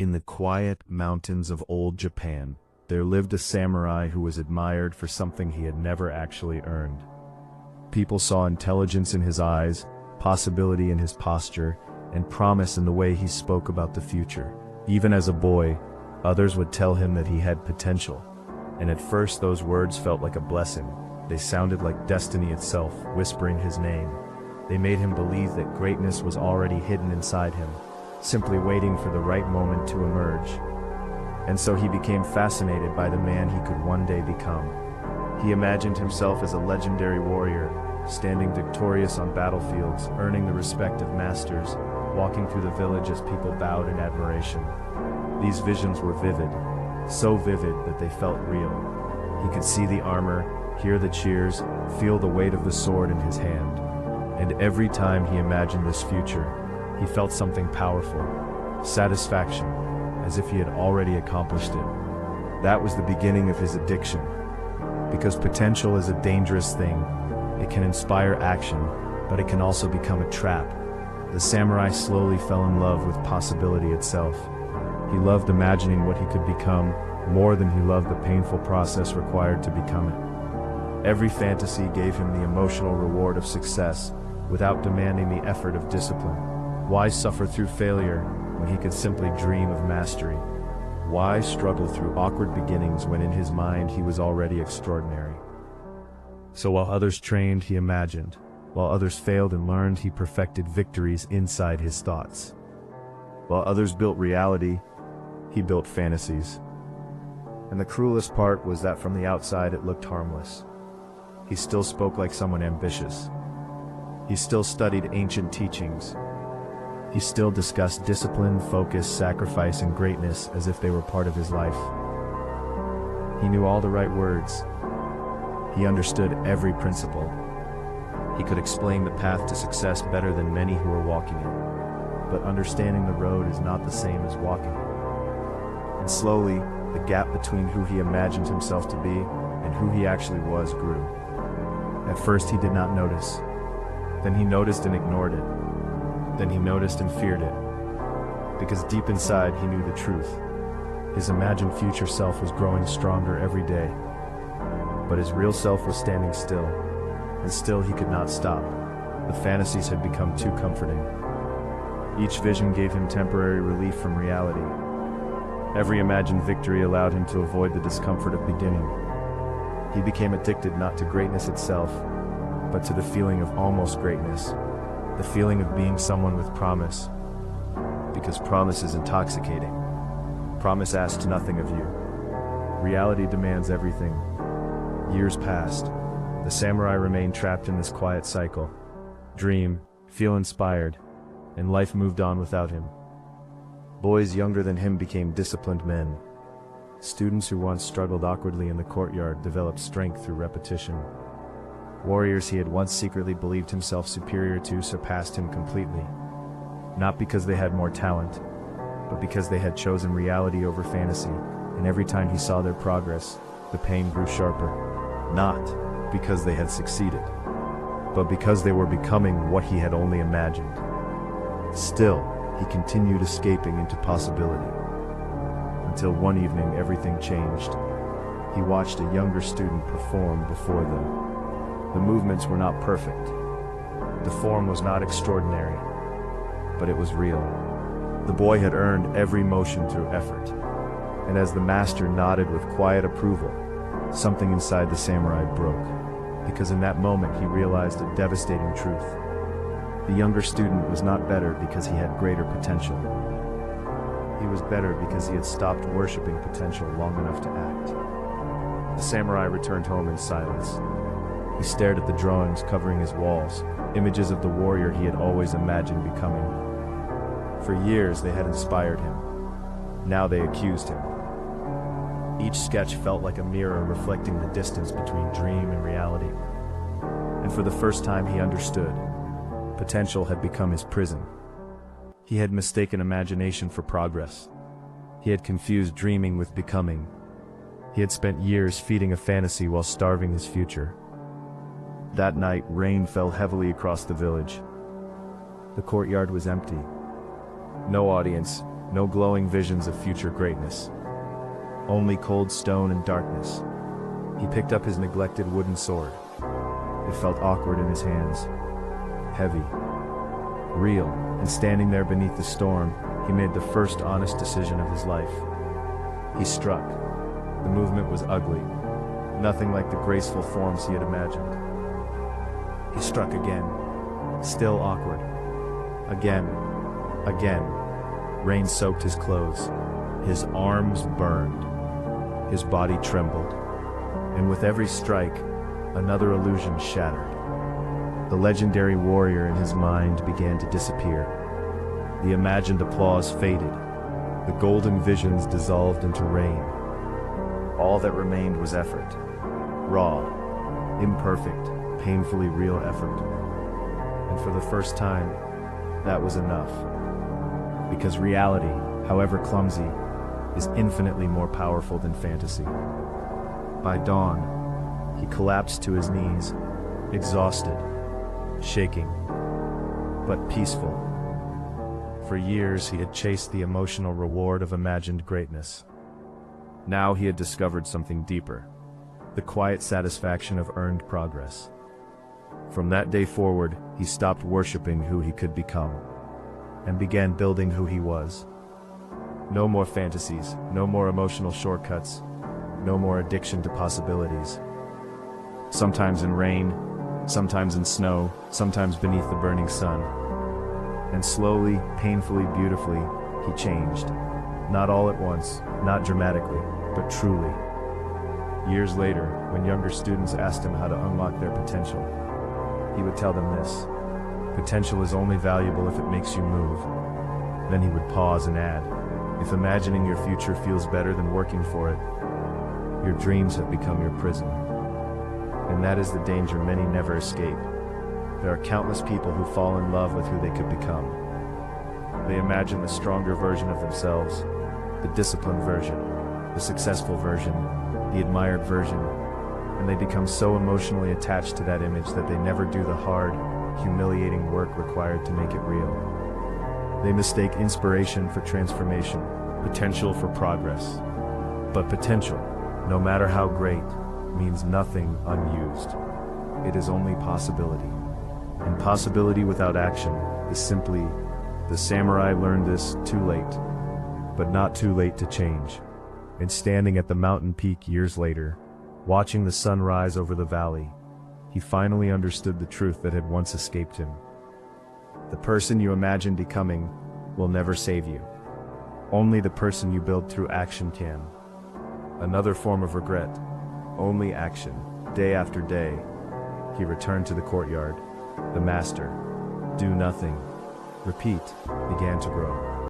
In the quiet mountains of old Japan, there lived a samurai who was admired for something he had never actually earned. People saw intelligence in his eyes, possibility in his posture, and promise in the way he spoke about the future. Even as a boy, others would tell him that he had potential, and at first those words felt like a blessing. They sounded like destiny itself, whispering his name. They made him believe that greatness was already hidden inside him, simply waiting for the right moment to emerge. And so he became fascinated by the man he could one day become. He imagined himself as a legendary warrior, standing victorious on battlefields, earning the respect of masters, walking through the village as people bowed in admiration. These visions were vivid, so vivid that they felt real. He could see the armor, hear the cheers, feel the weight of the sword in his hand. And every time he imagined this future, he felt something powerful, satisfaction, as if he had already accomplished it. That was the beginning of his addiction. Because potential is a dangerous thing. It can inspire action, but it can also become a trap. The samurai slowly fell in love with possibility itself. He loved imagining what he could become more than he loved the painful process required to become it. Every fantasy gave him the emotional reward of success without demanding the effort of discipline. Why suffer through failure when he could simply dream of mastery? Why struggle through awkward beginnings when in his mind he was already extraordinary? So while others trained, he imagined. While others failed and learned, he perfected victories inside his thoughts. While others built reality, he built fantasies. And the cruelest part was that from the outside it looked harmless. He still spoke like someone ambitious. He still studied ancient teachings. He still discussed discipline, focus, sacrifice, and greatness as if they were part of his life. He knew all the right words. He understood every principle. He could explain the path to success better than many who were walking it. But understanding the road is not the same as walking it. And slowly, the gap between who he imagined himself to be and who he actually was grew. At first he did not notice. Then he noticed and ignored it. Then he noticed and feared it. Because deep inside he knew the truth. His imagined future self was growing stronger every day. But his real self was standing still. And still he could not stop. The fantasies had become too comforting. Each vision gave him temporary relief from reality. Every imagined victory allowed him to avoid the discomfort of beginning. He became addicted not to greatness itself, but to the feeling of almost greatness. The feeling of being someone with promise. Because promise is intoxicating. Promise asks nothing of you. Reality demands everything. Years passed. The samurai remained trapped in this quiet cycle. Dream, feel inspired, and life moved on without him. Boys younger than him became disciplined men. Students who once struggled awkwardly in the courtyard developed strength through repetition. Warriors he had once secretly believed himself superior to surpassed him completely. Not because they had more talent, but because they had chosen reality over fantasy, and every time he saw their progress, the pain grew sharper. Not because they had succeeded, but because they were becoming what he had only imagined. Still, he continued escaping into possibility. Until one evening everything changed. He watched a younger student perform before them. The movements were not perfect. The form was not extraordinary, but it was real. The boy had earned every motion through effort. And as the master nodded with quiet approval, something inside the samurai broke. Because in that moment he realized a devastating truth. The younger student was not better because he had greater potential. He was better because he had stopped worshiping potential long enough to act. The samurai returned home in silence. He stared at the drawings covering his walls, images of the warrior he had always imagined becoming. For years they had inspired him. Now they accused him. Each sketch felt like a mirror reflecting the distance between dream and reality. And for the first time he understood. Potential had become his prison. He had mistaken imagination for progress. He had confused dreaming with becoming. He had spent years feeding a fantasy while starving his future. That night, rain fell heavily across the village. The courtyard was empty. No audience, No glowing visions of future greatness. Only cold stone and darkness. He picked up his neglected wooden sword. It felt awkward in his hands. Heavy. Real. And standing there beneath the storm, he made the first honest decision of his life. He struck. The movement was ugly. Nothing like the graceful forms he had imagined. He struck again. Still awkward. Again. Again. Rain soaked his clothes. His arms burned. His body trembled. And with every strike, another illusion shattered. The legendary warrior in his mind began to disappear. The imagined applause faded. The golden visions dissolved into rain. All that remained was effort. Raw, imperfect, painfully real effort. And for the first time, that was enough. Because reality, however clumsy, is infinitely more powerful than fantasy. By dawn, he collapsed to his knees, exhausted, shaking, but peaceful. For years he had chased the emotional reward of imagined greatness. Now he had discovered something deeper, the quiet satisfaction of earned progress. From that day forward, he stopped worshiping who he could become, and began building who he was. No more fantasies, no more emotional shortcuts, no more addiction to possibilities. Sometimes in rain, sometimes in snow, sometimes beneath the burning sun. And slowly, painfully, beautifully, he changed. Not all at once, not dramatically, but truly. Years later, when younger students asked him how to unlock their potential, he would tell them this: potential is only valuable if it makes you move. Then he would pause and add, if imagining your future feels better than working for it, your dreams have become your prison. And that is the danger many never escape. There are countless people who fall in love with who they could become. They imagine the stronger version of themselves, the disciplined version, the successful version, the admired version, and they become so emotionally attached to that image that they never do the hard, humiliating work required to make it real. They mistake inspiration for transformation, potential for progress. But potential, no matter how great, means nothing unused. It is only possibility. And possibility without action is simply, the samurai learned this too late, but not too late to change. And standing at the mountain peak years later, watching the sun rise over the valley, he finally understood the truth that had once escaped him. The person you imagine becoming will never save you. Only the person you build through action can. Another form of regret. Only action. Day after day, he returned to the courtyard. The master, do nothing, repeat, began to grow.